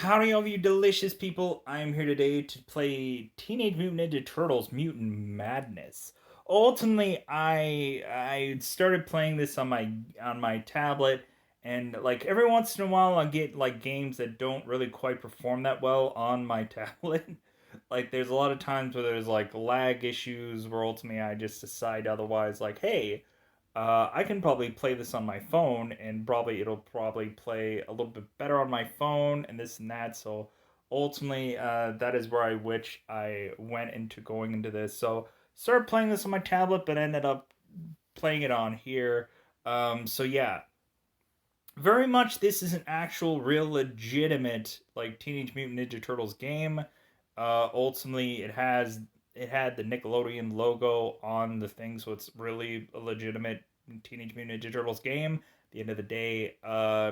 Howdy, all you delicious people! I am here today to play Teenage Mutant Ninja Turtles: Mutant Madness. Ultimately, I started playing this on my tablet, and like every once in a while, I get like games that don't really quite perform that well on my tablet. Like there's a lot of times where there's like lag issues where ultimately I just decide otherwise. Like, hey, I can probably play this on my phone, and probably it'll probably play a little bit better on my phone, and this and that. So ultimately, that is where I went into going into this. So started playing this on my tablet, but ended up playing it on here. So yeah, very much this is an actual, real, legitimate like Teenage Mutant Ninja Turtles game. Ultimately, it had the Nickelodeon logo on the thing, so it's really a legitimate Teenage Mutant Ninja Turtles game. At the end of the day,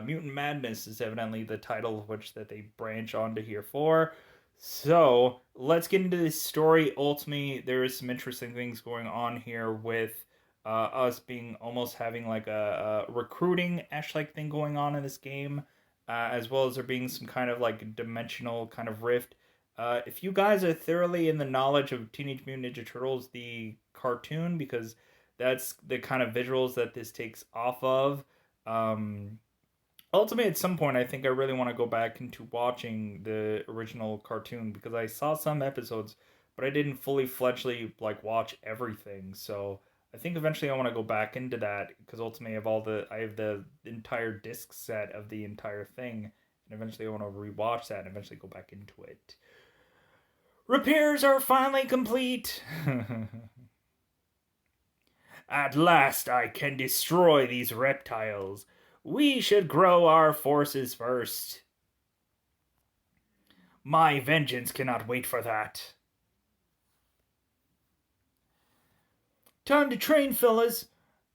Mutant Madness is evidently the title of which that they branch onto here for. So let's get into this story. Ultimately, there is some interesting things going on here with us being almost having like a recruiting ash like thing going on in this game, as well as there being some kind of like dimensional kind of rift. If you guys are thoroughly in the knowledge of Teenage Mutant Ninja Turtles, the cartoon, because that's the kind of visuals that this takes off of. Um, Ultimately, at some point, I think I really want to go back into watching the original cartoon because I saw some episodes, but I didn't fully fledgedly like watch everything. So I think eventually I want to go back into that because ultimately I have the entire disc set of the entire thing, and eventually I want to rewatch that and eventually go back into it. Repairs are finally complete. At last I can destroy these reptiles. We should grow our forces first. My vengeance cannot wait for that. Time to train, fellas.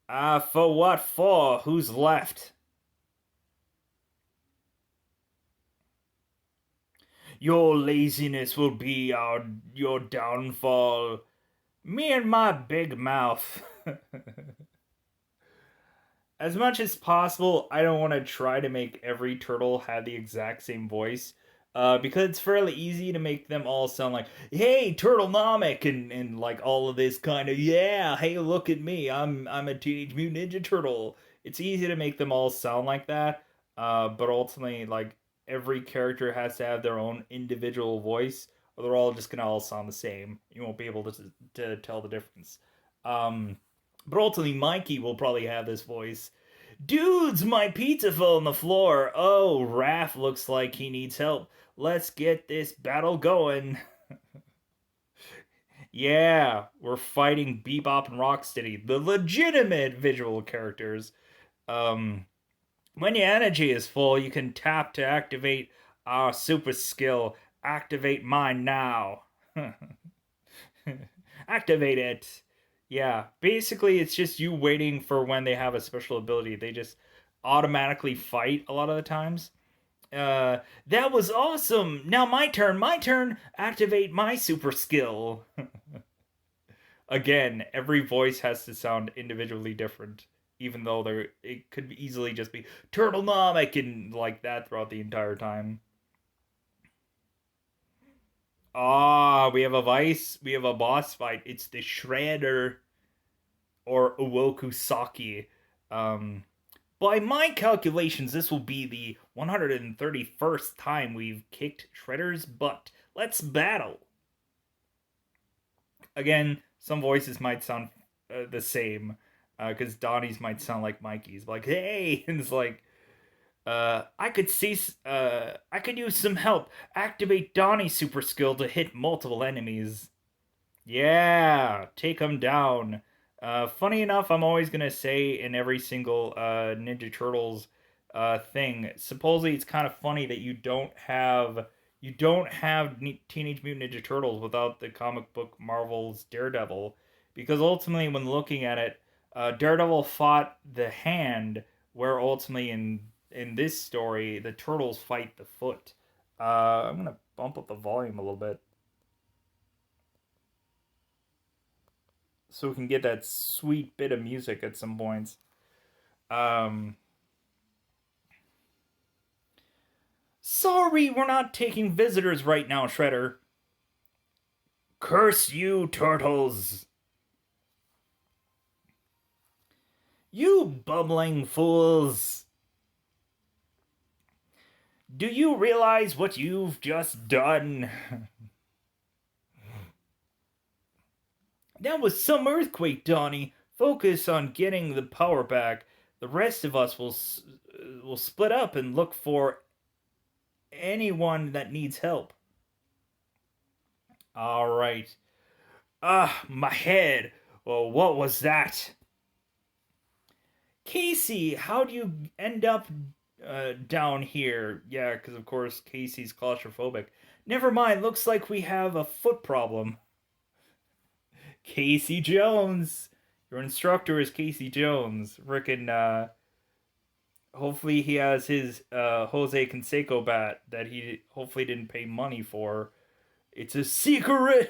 For what for? Who's left? Your laziness will be your downfall. Me and my big mouth. As much as possible, I don't want to try to make every turtle have the exact same voice. Because it's fairly easy to make them all sound like, "Hey, Turtlenomic," and like all of this kind of, "Yeah, hey, look at me, I'm a Teenage Mutant Ninja Turtle." It's easy to make them all sound like that. But ultimately, like every character has to have their own individual voice, or they're all just gonna all sound the same. You won't be able to tell the difference. Um, but ultimately, Mikey will probably have this voice. Dudes, my pizza fell on the floor. Oh, Raph looks like he needs help. Let's get this battle going. Yeah, we're fighting Bebop and Rocksteady, the legitimate visual characters. Um, when your energy is full, you can tap to activate our super skill. Activate mine now. Activate it. Yeah, basically, it's just you waiting for when they have a special ability. They just automatically fight a lot of the times. Uh, that was awesome. Now my turn. My turn. Activate my super skill. Again, every voice has to sound individually different, even though it could easily just be Turtlenomic and like that throughout the entire time. Ah, we have a vice. We have a boss fight. It's the Shredder or Uwokusaki. Um, by my calculations, this will be the 131st time we've kicked Shredder's butt. Let's battle. Again, some voices might sound the same, because Donnie's might sound like Mikey's. Like, hey, and it's like, I could use some help. Activate Donnie's super skill to hit multiple enemies. Yeah, take them down. Funny enough, I'm always gonna say in every single Ninja Turtles thing. Supposedly, it's kind of funny that you don't have Teenage Mutant Ninja Turtles without the comic book Marvel's Daredevil, because ultimately, when looking at it, Daredevil fought the hand, where ultimately in this story, the turtles fight the foot. I'm gonna bump up the volume a little bit so we can get that sweet bit of music at some points. Um, Sorry, we're not taking visitors right now, Shredder. Curse you, turtles! You bumbling fools! Do you realize what you've just done? That was some earthquake, Donnie. Focus on getting the power back. The rest of us will split up and look for anyone that needs help. All right. My head. Well, what was that? Casey, how do you end up down here? Yeah, because of course Casey's claustrophobic. Never mind, looks like we have a foot problem. Casey Jones! Your instructor is Casey Jones. Frickin', hopefully he has his Jose Canseco bat that he hopefully didn't pay money for. It's a secret!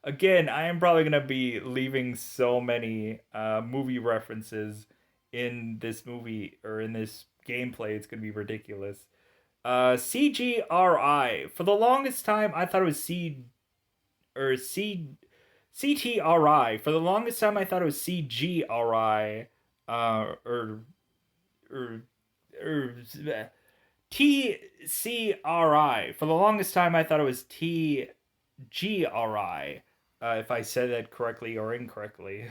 Again, I am probably gonna be leaving so many movie references in this movie or in this gameplay. It's gonna be ridiculous. CGRI. For the longest time, I thought it was CTRI. For the longest time, I thought it was CGRI. Or TCRI. For the longest time, I thought it was TGRI. If I said that correctly or incorrectly.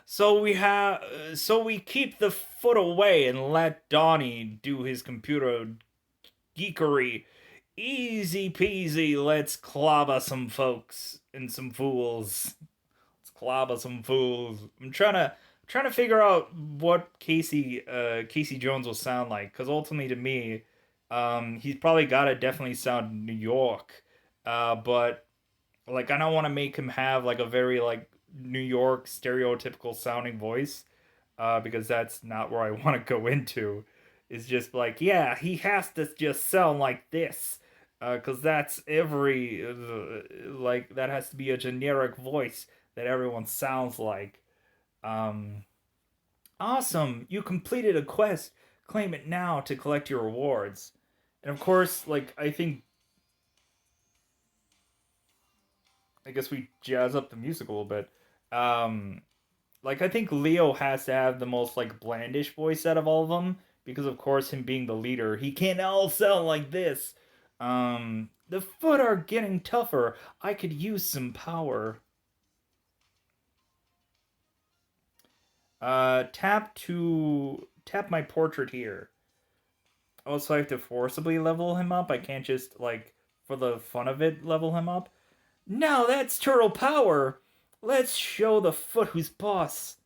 So we keep the foot away and let Donnie do his computer geekery. Easy peasy, let's clobber some folks and some fools. Let's clobber some fools. I'm trying to figure out what Casey Jones will sound like, because ultimately to me, he's probably gotta definitely sound New York. But like I don't want to make him have like a very like New York stereotypical sounding voice, because that's not where I want to go into. It's just like, yeah, he has to just sound like this, because that's like that has to be a generic voice that everyone sounds like. Um, awesome! You completed a quest. Claim it now to collect your rewards. And of course, like I guess we jazz up the music a little bit. Um, like I think Leo has to have the most like blandish voice out of all of them because of course him being the leader, he can't all sound like this. The foot are getting tougher. I could use some power. Tap my portrait here. Also, I have to forcibly level him up. I can't just like for the fun of it level him up. Now that's turtle power. Let's show the foot who's boss.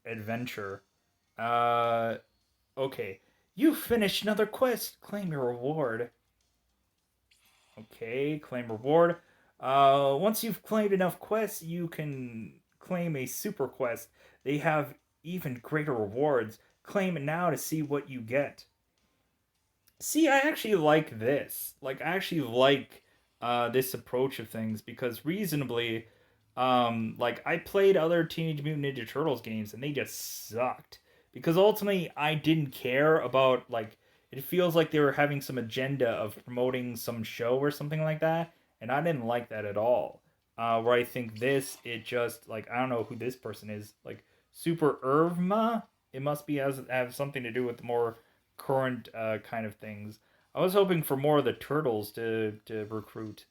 Adventure. Uh, okay. You finished another quest. Claim your reward. Okay, claim reward. Once you've claimed enough quests, you can claim a super quest. They have even greater rewards. Claim it now to see what you get. See, I actually like this. Like, I actually like this approach of things because reasonably, like I played other Teenage Mutant Ninja Turtles games and they just sucked because ultimately I didn't care about like it feels like they were having some agenda of promoting some show or something like that, and I didn't like that at all. Where I think this, it just like I don't know who this person is, like Super Irvma. It must be has have something to do with more current kind of things. I was hoping for more of the turtles to recruit.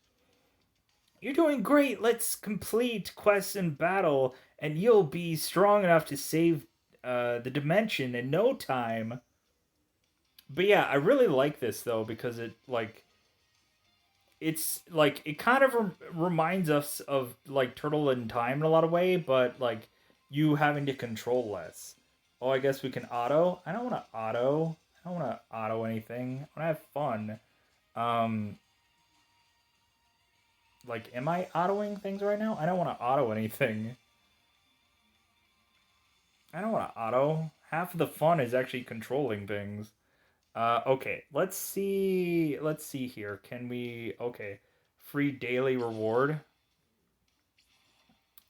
You're doing great. Let's complete quests and battle, and you'll be strong enough to save the dimension in no time. But yeah, I really like this though because it's like it kind of reminds us of like Turtle in Time in a lot of way, but like you having to control less. Oh, I guess we can auto. I don't want to auto. I don't want to auto anything. I want to have fun. Um, like, am I autoing things right now? I don't want to auto anything. I don't want to auto. Half of the fun is actually controlling things. Okay, let's see. Let's see here. Can we? Okay, free daily reward.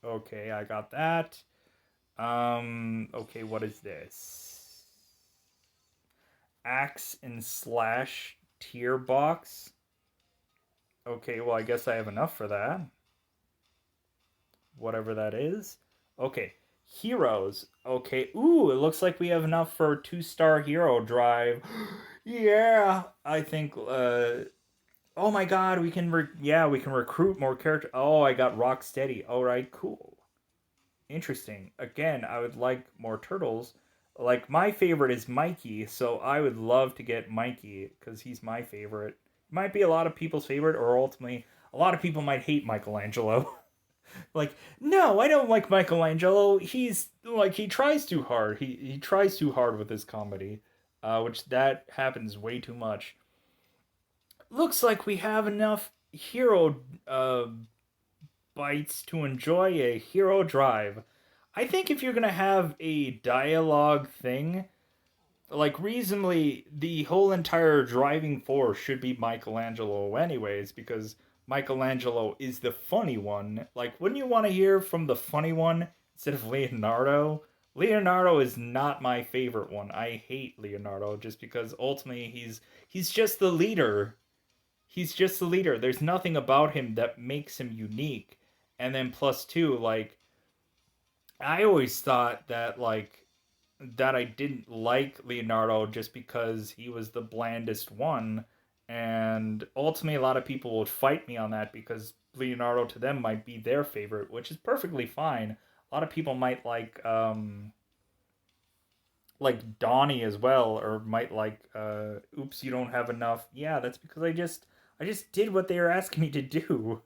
Okay, I got that. Okay, what is this? axe and slash tier box. Okay, well, I guess I have enough for that. Whatever that is. Okay, heroes. Okay, ooh, it looks like we have enough for a 2-star hero drive. Yeah, I think. Oh my God, we can. Yeah, we can recruit more characters. Oh, I got Rocksteady. All right, cool. Interesting. Again, I would like more turtles. Like my favorite is Mikey, so I would love to get Mikey because he's my favorite. Might be a lot of people's favorite, or ultimately, a lot of people might hate Michelangelo. Like, no, I don't like Michelangelo. He's like he tries too hard. He tries too hard with his comedy, which that happens way too much. Looks like we have enough hero bites to enjoy a hero drive. I think if you're gonna have a dialogue thing, like reasonably, the whole entire driving force should be Michelangelo, anyways, because Michelangelo is the funny one. Like, wouldn't you want to hear from the funny one instead of Leonardo? Leonardo is not my favorite one. I hate Leonardo just because ultimately he's just the leader. He's just the leader. There's nothing about him that makes him unique. And then plus two, like I always thought that I didn't like Leonardo just because he was the blandest one. And ultimately, a lot of people would fight me on that because Leonardo to them might be their favorite, which is perfectly fine. A lot of people might like Donnie as well, or might like oops, you don't have enough. Yeah, that's because I just did what they were asking me to do.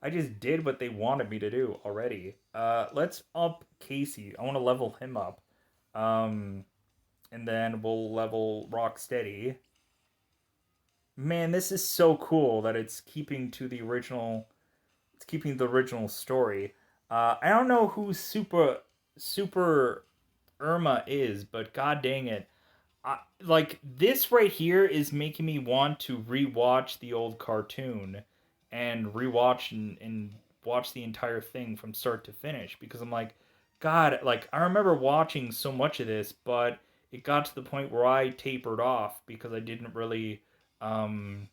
I just did what they wanted me to do already. Let's up Casey. I want to level him up. Um, and then we'll level Rocksteady. Man, this is so cool that it's keeping to the original. It's keeping the original story. I don't know who Super Irma is, but god dang it, like this right here is making me want to rewatch the old cartoon and rewatch and watch the entire thing from start to finish because I'm like, God, like I remember watching so much of this, but it got to the point where I tapered off because I didn't really um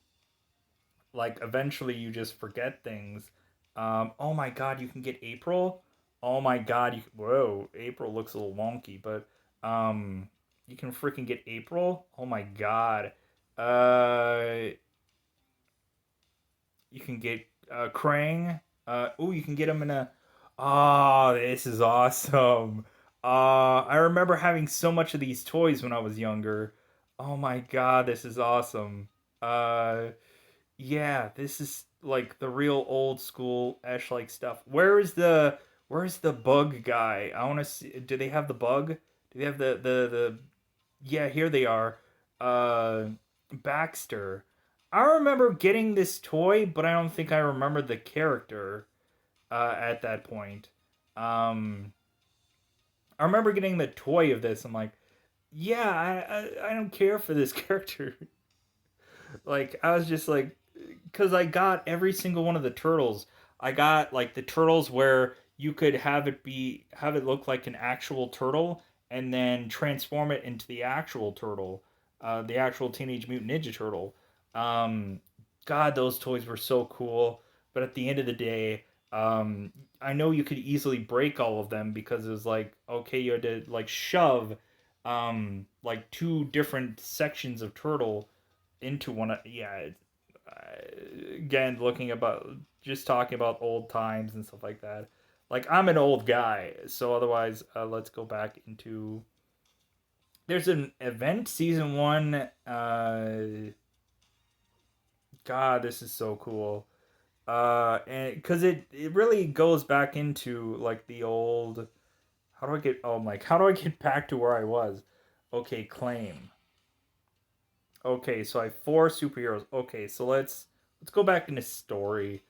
like eventually you just forget things. Oh my God, you can get April. Oh my God, whoa, April looks a little wonky, but you can freaking get April. Oh my God, uh, you can get Krang. Oh, you can get him in a. Oh, this is awesome. I remember having so much of these toys when I was younger. Oh my God, this is awesome. Uh, yeah, this is like the real old school Ash like stuff. Where's the bug guy? I want to see. Do they have the bug? Do they have the? Yeah, here they are. Uh, Baxter. I remember getting this toy, but I don't think I remember the character. At that point, um, I remember getting the toy of this. I'm like, yeah, I don't care for this character. Like I was just like, because I got every single one of the turtles. I got like the turtles where you could have it look like an actual turtle and then transform it into the actual turtle, the actual Teenage Mutant Ninja Turtle. Um, God, those toys were so cool. But at the end of the day, I know you could easily break all of them because it was like okay, you had to like shove like two different sections of turtle into one. Yeah, again, looking about just talking about old times and stuff like that. Like I'm an old guy, so otherwise, let's go back into. There's an event season one. God, this is so cool. And because it really goes back into like the old. How do I get? Oh, like how do I get back to where I was? Okay, claim. Okay, so I have four superheroes. Okay, so let's go back into story,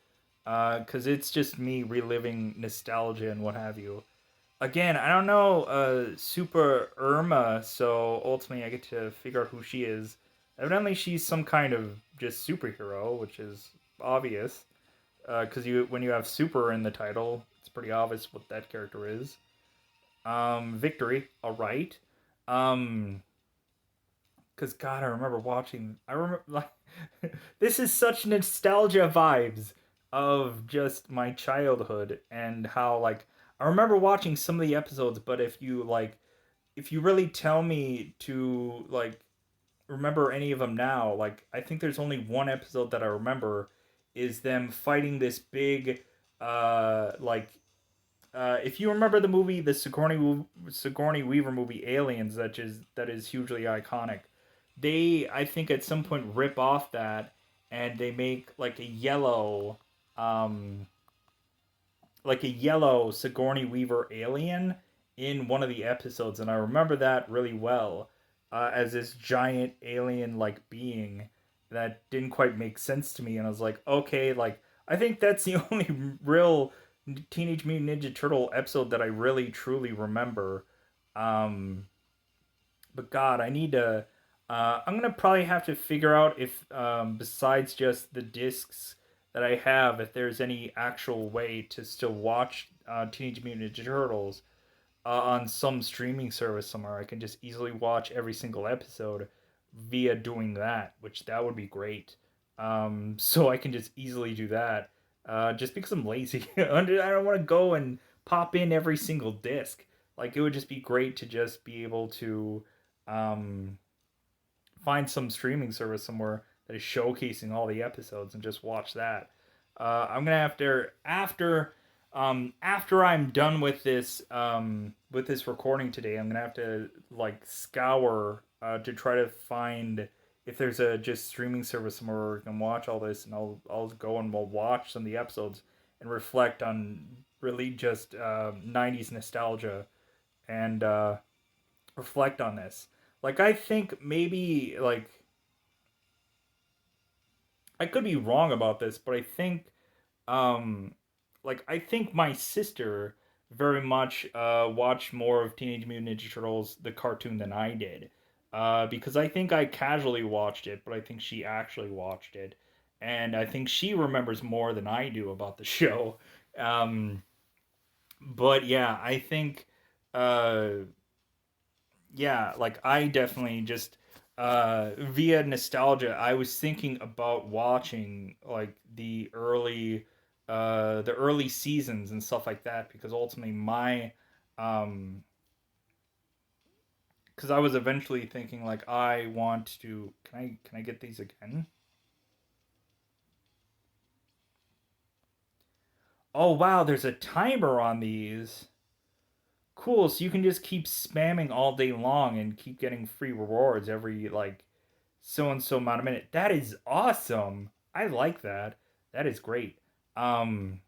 because it's just me reliving nostalgia and what have you. Again, I don't know Super Irma, so ultimately I get to figure out who she is. Evidently, she's some kind of just superhero, which is obvious, because you when you have super in the title, it's pretty obvious what that character is. Victory, all right. Um, Cause God, I remember watching. I remember like this is such nostalgia vibes of just my childhood and how like I remember watching some of the episodes. But if you really tell me to like remember any of them now, like I think there's only one episode that I remember is them fighting this big like if you remember the movie, the Sigourney Weaver movie Aliens, that is hugely iconic. They, I think, at some point rip off that, and they make um, like a yellow Sigourney Weaver alien in one of the episodes, and I remember that really well, as this giant alien like being that didn't quite make sense to me, and I was like, okay, like I think that's the only real Teenage Mutant Ninja Turtle episode that I really truly remember. Um, but God, I need to. I'm gonna probably have to figure out if, besides just the discs that I have, if there's any actual way to still watch Teenage Mutant Ninja Turtles on some streaming service somewhere. I can just easily watch every single episode via doing that, which that would be great. So I can just easily do that. Just because I'm lazy, I don't want to go and pop in every single disc. Like it would just be great to just be able to um, find some streaming service somewhere that is showcasing all the episodes and just watch that. I'm gonna have to after I'm done with this recording today. I'm gonna have to like scour to try to find if there's a just streaming service somewhere where we can watch all this, and I'll go and we'll watch some of the episodes and reflect on really just 90s nostalgia and reflect on this. Like I think maybe like I could be wrong about this, but I think um I think my sister very much watched more of Teenage Mutant Ninja Turtles the cartoon than I did. Because I think I casually watched it, but I think she actually watched it. And I think she remembers more than I do about the show. Um, but yeah, I think uh yeah, like I definitely just via nostalgia, I was thinking about watching like the early seasons and stuff like that because ultimately my um because I was eventually thinking like I want to can I get these again? Oh wow, there's a timer on these. Cool, so you can just keep spamming all day long and keep getting free rewards every like so and so amount of minute. That is awesome. I like that. That is great. Um,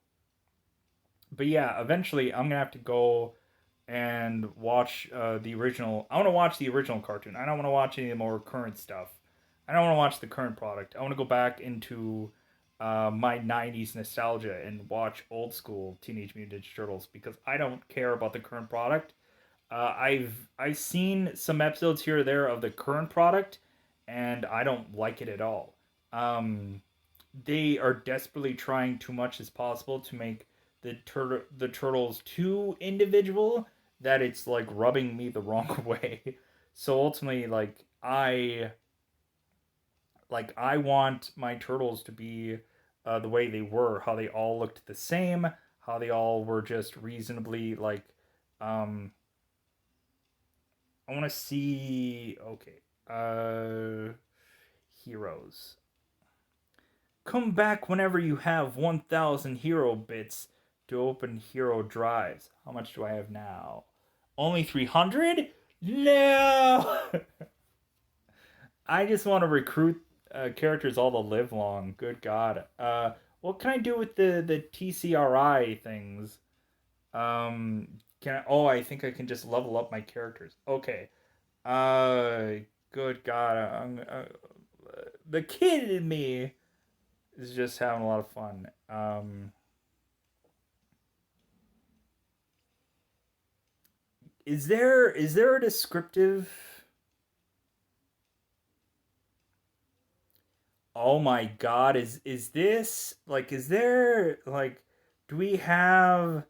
but yeah, eventually I'm gonna have to go and watch the original. I want to watch the original cartoon. I don't want to watch any of the more current stuff. I don't want to watch the current product. I want to go back into my '90s nostalgia and watch old school Teenage Mutant Ninja Turtles because I don't care about the current product. I've seen some episodes here or there of the current product, and I don't like it at all. Um, they are desperately trying too much as possible to make the turtles too individual that it's like rubbing me the wrong way. So ultimately, I want my turtles to be the way they were, how they all looked the same, how they all were just reasonably um I want to see. Okay. Heroes. Come back whenever you have 1,000 hero bits to open hero drives. How much do I have now? Only 300? No! I just want to recruit characters all to live long. Good God. What can I do with the TCRI things? Can I? Oh, I think I can just level up my characters. Okay. Good God, the kid in me is just having a lot of fun. Is there a descriptive? Oh my God, is this like is there like do we have?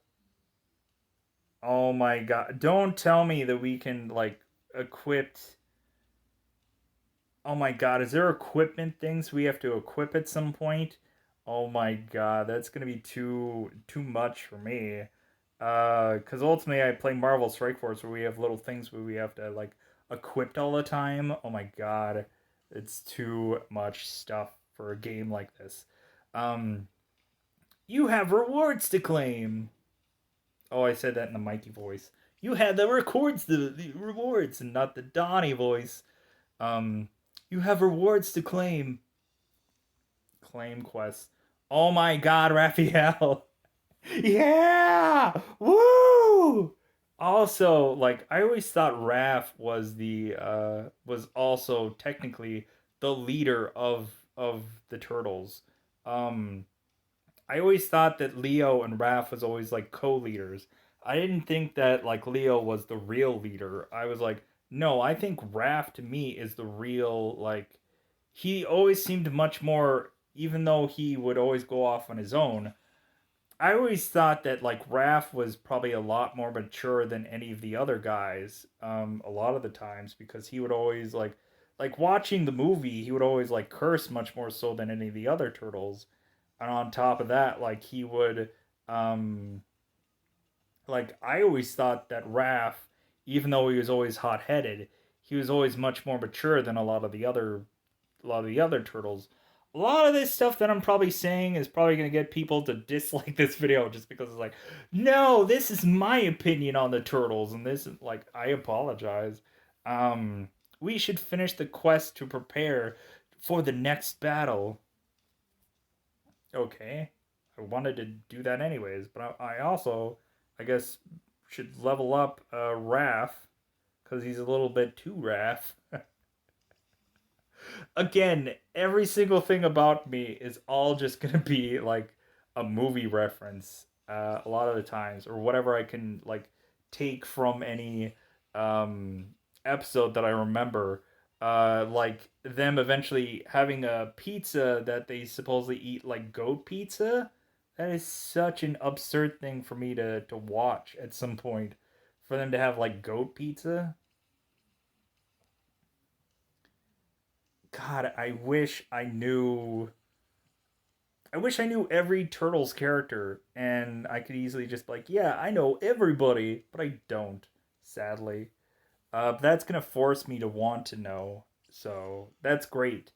Oh my God, don't tell me that we can like equip Oh my god, is there equipment things we have to equip at some point? Oh my god, that's gonna be too much for me. Because ultimately I play Marvel Strike Force where we have little things where we have to like equipped all the time. Oh my god, it's too much stuff for a game like this. Um, you have rewards to claim. Oh, I said that in the Mikey voice. You had the the rewards, and not the Donnie voice. Um, you have rewards to claim. Claim quests. Oh my god, Raphael. Yeah! Woo! Also, like I always thought Raph was the was also technically the leader of the turtles. Um I always thought that Leo and Raph was always like co-leaders. I didn't think that like Leo was the real leader. I was like, no, I think Raph to me is the real like he always seemed much more even though he would always go off on his own. I always thought that like Raph was probably a lot more mature than any of the other guys. A lot of the times because he would always like watching the movie, he would always like curse much more so than any of the other turtles. And on top of that, like he would, um, like I always thought that Raph, even though he was always hot headed, he was always much more mature than a lot of the other turtles. A lot of this stuff that I'm probably saying is probably going to get people to dislike this video just because it's like, no, this is my opinion on the turtles, and this is like, I apologize. Um, we should finish the quest to prepare for the next battle. Okay, I wanted to do that anyways, but I also, I guess, should level up Raph because he's a little bit too Raph. Again, every single thing about me is all just gonna be like a movie reference a lot of the times, or whatever I can like take from any um, episode that I remember. Like them eventually having a pizza that they supposedly eat like goat pizza. That is such an absurd thing for me to watch at some point. For them to have like goat pizza. God, I wish I knew every Turtles character and I could easily just be like, yeah, I know everybody, but I don't, sadly. But that's gonna force me to want to know, so that's great.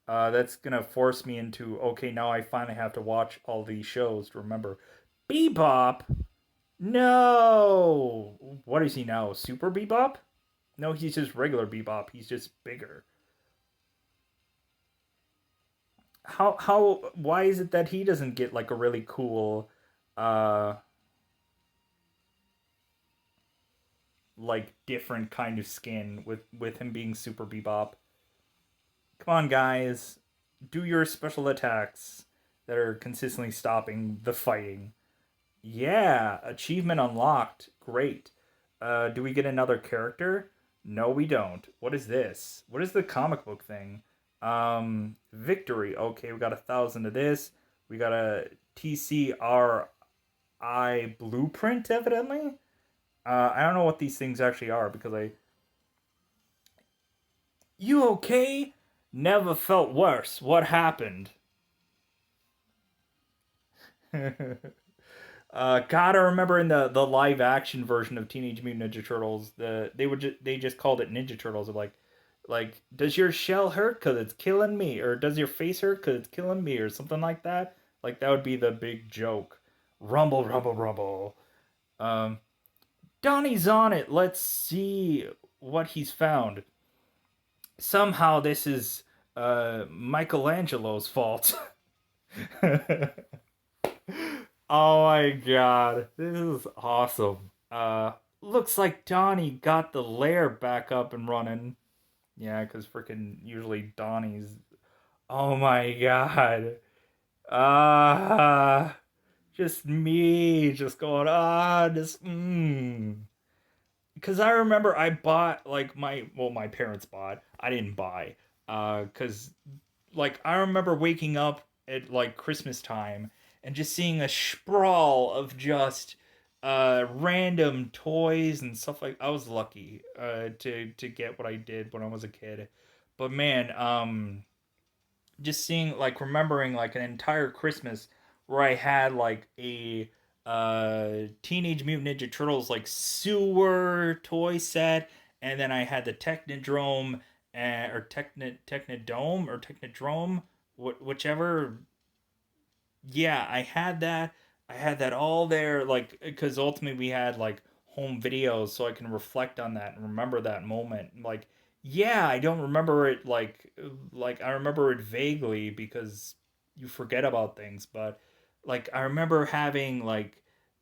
That's gonna force me into okay, now I finally have to watch all these shows to remember. Bebop? No! What is he now? Super Bebop? No, he's just regular Bebop. He's just bigger. Why is it that he doesn't get like a really cool uh like different kind of skin with him being super bebop? Come on guys, do your special attacks that are consistently stopping the fighting. Yeah, achievement unlocked. Great. Do we get another character? No, we don't. What is this? What is the comic book thing? Victory. Okay, we got 1,000 of this. We got a TCRI blueprint, evidently. I don't know what these things actually are because I. You okay? Never felt worse. What happened? God, I remember in the live action version of Teenage Mutant Ninja Turtles, they just called it Ninja Turtles. Like does your shell hurt because it's killing me, or does your face hurt because it's killing me, or something like that. Like that would be the big joke. Rumble, rumble, rumble. Um, Donnie's on it. Let's see what he's found. Somehow this is Michelangelo's fault. Oh my god, this is awesome. Looks like Donnie got the lair back up and running. Yeah, because freaking usually Donnie's. Oh my god. Ah, just me, just going just Because I remember I bought like my parents bought. I didn't buy. Because like I remember waking up at like Christmas time and just seeing a sprawl of just random toys and stuff like I was lucky to get what I did when I was a kid. But man, just seeing like remembering like an entire Christmas where I had like a Teenage Mutant Ninja Turtles like sewer toy set, and then I had the Technodrome or Technodome or Technodrome, whichever. Yeah, I had that. I had that all there, like because ultimately we had like home videos, so I can reflect on that and remember that moment. Like, yeah, I don't remember it like I remember it vaguely because you forget about things, but like I remember having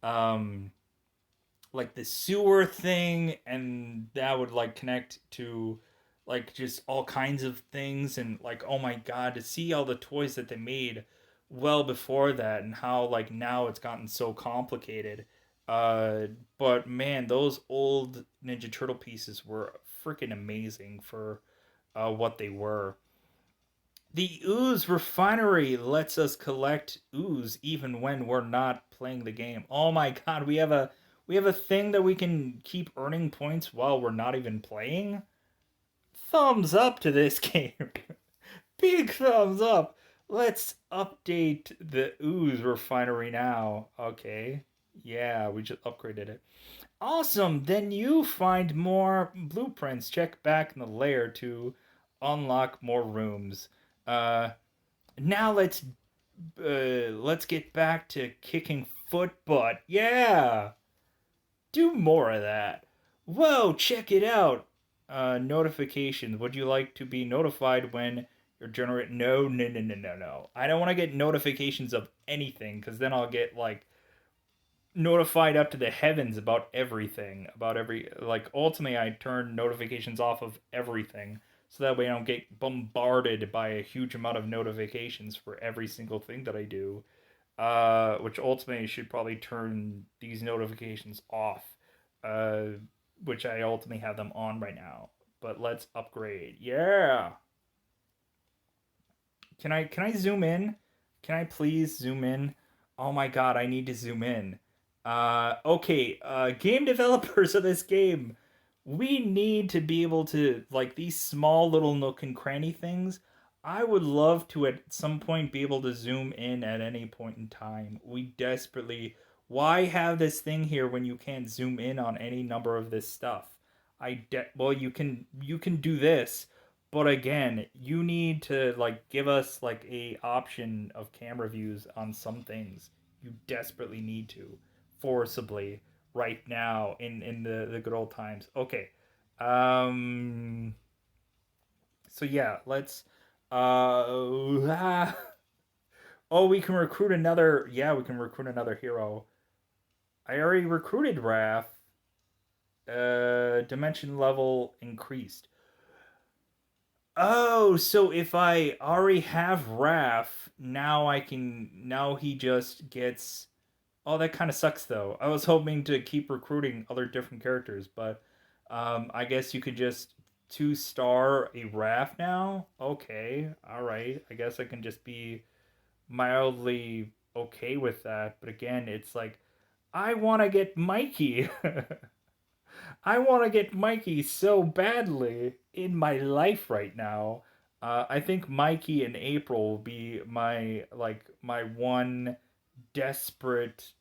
um like the sewer thing, and that would like connect to like just all kinds of things, and like oh my god, to see all the toys that they made well before that and how like now it's gotten so complicated. uh but man, those old Ninja Turtle pieces were freaking amazing for what they were. The ooze refinery lets us collect ooze even when we're not playing the game. Oh my god, we have a thing that we can keep earning points while we're not even playing. Thumbs up to this game. Big thumbs up. Let's update the ooze refinery now. Okay. Yeah, we just upgraded it. Awesome. Then you find more blueprints. Check back in the lair to unlock more rooms. Uh Now let's get back to kicking foot butt. Yeah, do more of that. Whoa, check it out. Notifications. Would you like to be notified when you're generate? No, no, no, no, no, no. I don't want to get notifications of anything because then I'll get like notified up to the heavens about everything, about every like ultimately I turn notifications off of everything so that way I don't get bombarded by a huge amount of notifications for every single thing that I do. Which ultimately should probably turn these notifications off. Uh, which I ultimately have them on right now. But let's upgrade. Yeah. Can I zoom in? Can I please zoom in? Oh my god, I need to zoom in. Okay, game developers of this game, we need to be able to like these small little nook and cranny things. I would love to at some point be able to zoom in at any point in time. We desperately why have this thing here when you can't zoom in on any number of this stuff? Well, you can do this, but again, you need to like give us like a option of camera views on some things. You desperately need to, forcibly, right now in the good old times. Okay. Um. So yeah, let's. Oh, we can recruit another. Yeah, we can recruit another hero. I already recruited Raph. Dimension level increased. Oh, so if I already have Raph, now I can. Now he just gets. Oh, that kind of sucks though. I was hoping to keep recruiting other different characters, but I guess you could just two-star a Raph now. Okay, all right. I guess I can just be mildly okay with that. But again, it's like I want to get Mikey. I want to get Mikey so badly in my life right now. I think Mikey and April will be my one desperate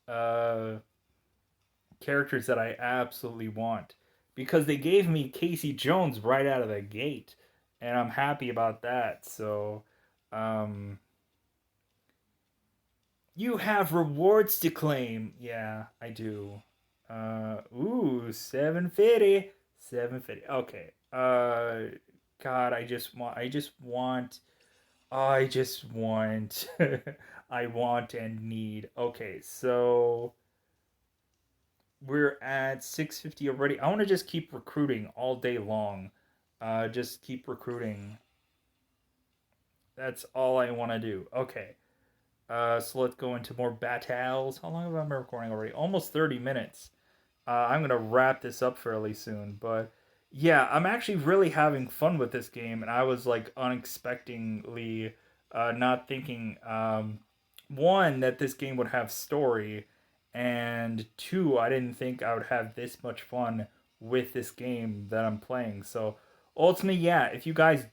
characters that I absolutely want because they gave me Casey Jones right out of the gate, and I'm happy about that. So, um, you have rewards to claim. Yeah, I do. Ooh, 750. 750. Okay. God, I just want, I want and need. Okay, so we're at 650 already. I want to just keep recruiting all day long. Just keep recruiting. That's all I want to do. Okay. So let's go into more battles. How long have I been recording already? Almost 30 minutes. I'm gonna wrap this up fairly soon, but yeah, I'm actually really having fun with this game, and I was like unexpectedly not thinking one that this game would have story, and two, I didn't think I would have this much fun with this game that I'm playing. So Ultimately, yeah, if you guys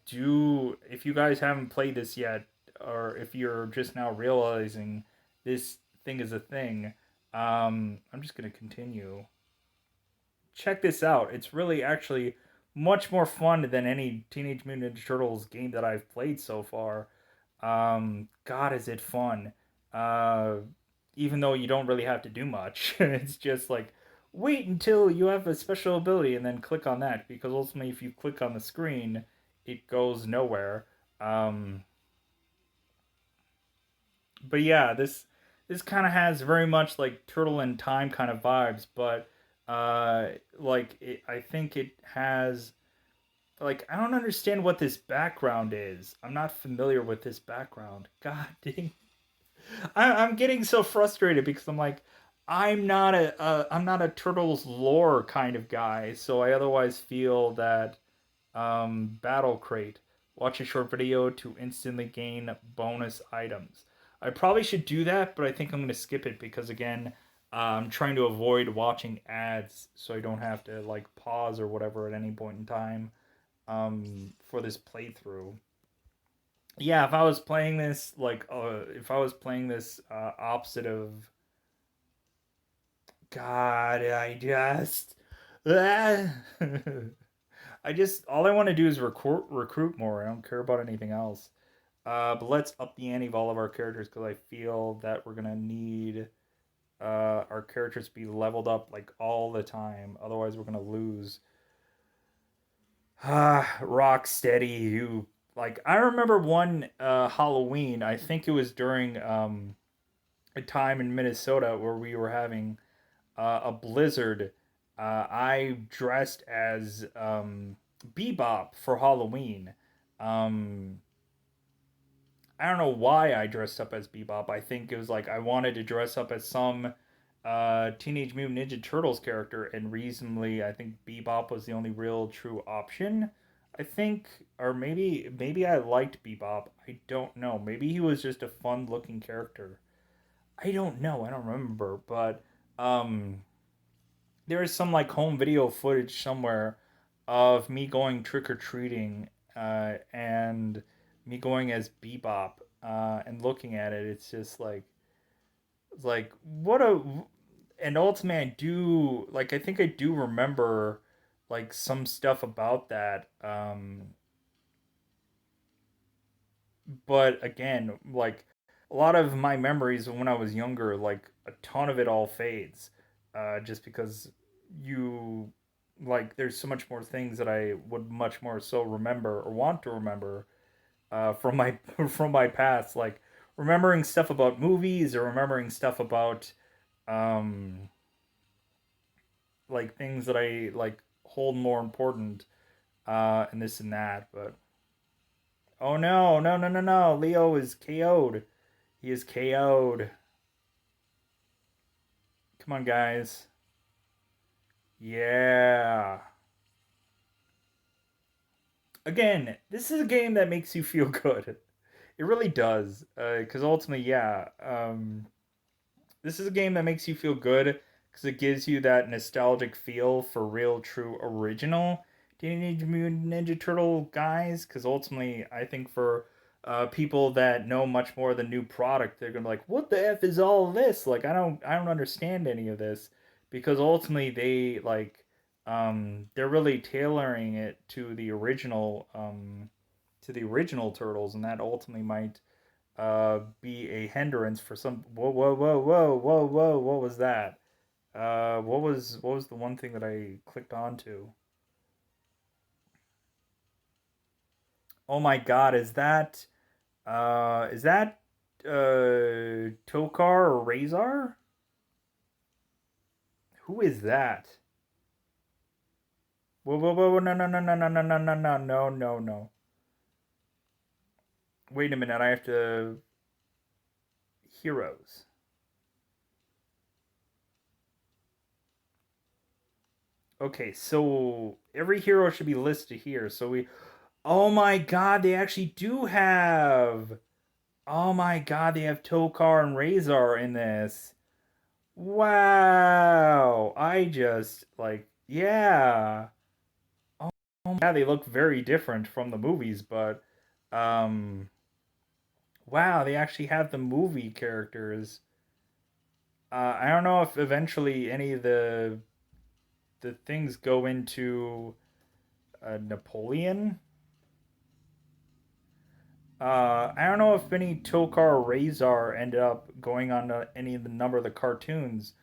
haven't played this yet, or if you're just now realizing this thing is a thing, I'm just gonna continue. Check this out. It's really actually much more fun than any Teenage Mutant Ninja Turtles game that I've played so far. God, is it fun? Uh, Even though you don't really have to do much, it's just like wait until you have a special ability and then click on that because ultimately, if you click on the screen, it goes nowhere. Um, but yeah, this kind of has very much like Turtle in Time kind of vibes, but I think it has like I don't understand what this background is. I'm not familiar with this background. God dang, I'm getting so frustrated because I'm like I'm not a Turtles lore kind of guy, so I otherwise feel that Battle Crate. Watch a short video to instantly gain bonus items. I probably should do that, but I think I'm going to skip it because, again, I'm trying to avoid watching ads so I don't have to, like, pause or whatever at any point in time for this playthrough. Yeah, if I was playing this, if I was playing this opposite of. God, I just. I just all I want to do is recruit more. I don't care about anything else. But let's up the ante of all of our characters because I feel that we're gonna need our characters to be leveled up like all the time. Otherwise, we're gonna lose. Rock steady. You like I remember one Halloween. I think it was during a time in Minnesota where we were having a blizzard. I dressed as Bebop for Halloween. Um, I don't know why I dressed up as Bebop. I think it was like I wanted to dress up as some Teenage Mutant Ninja Turtles character, and reasonably, I think Bebop was the only real true option. I think, or maybe I liked Bebop. I don't know. Maybe he was just a fun looking character. I don't know. I don't remember, but um, there is some like home video footage somewhere of me going trick or treating and me going as Bebop and looking at it. It's like what a and ultimately I do like I think I do remember like some stuff about that. But again, like a lot of my memories when I was younger, like a ton of it all fades, just because you like there's so much more things that I would much more so remember or want to remember from my from my past, like remembering stuff about movies or remembering stuff about um, like things that I like hold more important and this and that. But oh no, no, no, no, no! Leo is KO'd. He is KO'd. Come on, guys. Yeah. Again, this is a game that makes you feel good. It really does. Because ultimately, yeah. This is a game that makes you feel good because it gives you that nostalgic feel for real, true, original Teenage Mutant Ninja Turtle guys. Because ultimately, I think for people that know much more of the new product, they're gonna be like, "What the f is all this?" Like, I don't understand any of this because ultimately they're really tailoring it to the original turtles, and that ultimately might be a hindrance for some. Whoa, whoa, whoa, whoa, whoa, whoa! What was that? What was the one thing that I clicked onto? Oh my God! Is that Tokar or Razor? Who is that? Whoa, whoa, whoa! Whoa, no, no, no, no, no, no, no, no, no, no, no, no! Wait a minute! I have to heroes. Okay, so every hero should be listed here. So we. Oh my God! They actually do have. Oh my God, they have Tokar and Razor in this. Wow. I just like yeah. Oh Yeah, they look very different from the movies, but um, wow, they actually have the movie characters. I don't know if eventually any of the things go into Napoleon. I don't know if any Tokar or Razor ended up going on any of the number of the cartoons,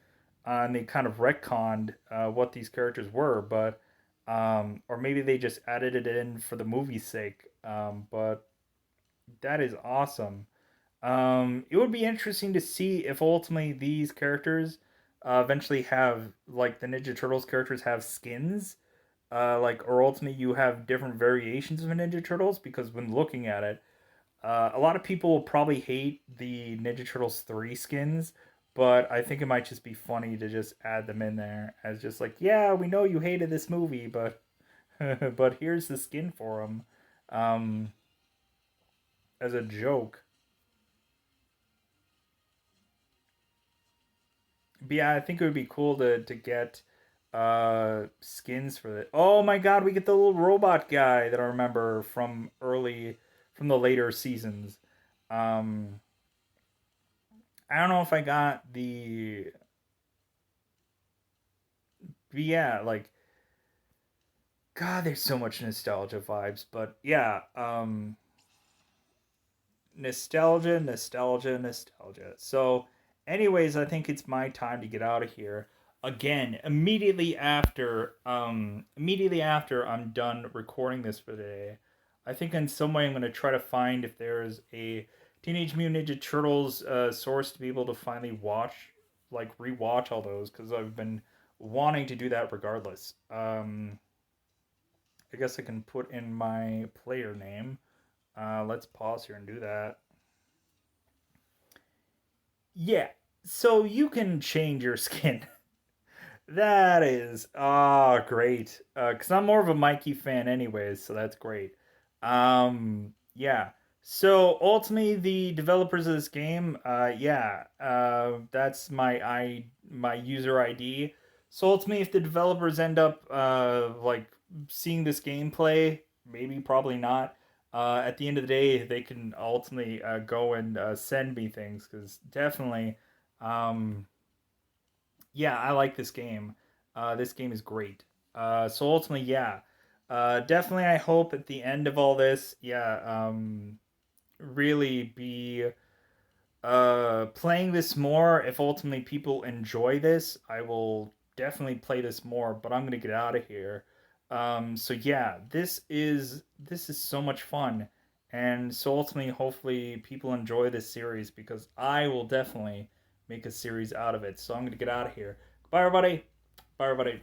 and they kind of retconned what these characters were, but or maybe they just added it in for the movie's sake. But that is awesome. It would be interesting to see if ultimately these characters eventually have like the Ninja Turtles characters have skins, like or ultimately you have different variations of Ninja Turtles because when looking at it, a lot of people will probably hate the Ninja Turtles 3 skins, but I think it might just be funny to just add them in there as just like, yeah, we know you hated this movie, but but here's the skin for them, um, as a joke. But yeah, I think it would be cool to get skins for it. Oh my god, we get the little robot guy that I remember from the later seasons. Um, I don't know if I got the but yeah, like God, there's so much nostalgia vibes, but yeah, nostalgia, nostalgia, nostalgia. So, anyways, I think it's my time to get out of here. Again, immediately after I'm done recording this for the day, I think in some way I'm gonna try to find if there's a Teenage Mutant Ninja Turtles source to be able to finally watch, like rewatch all those, because I've been wanting to do that regardless. I guess I can put in my player name. Let's pause here and do that. Yeah, so you can change your skin. That is great. Cause I'm more of a Mikey fan anyways, so that's great. Yeah. So ultimately the developers of this game, that's my user ID. So ultimately if the developers end up like seeing this gameplay, maybe probably not. At the end of the day, they can ultimately go and send me things because definitely um yeah, I like this game. This game is great. So ultimately, yeah, definitely. I hope at the end of all this, really be playing this more. If ultimately people enjoy this, I will definitely play this more. But I'm gonna get out of here. So yeah, this is so much fun, and so ultimately, hopefully, people enjoy this series because I will definitely make a series out of it. So I'm gonna get out of here. Bye, everybody. Bye, everybody.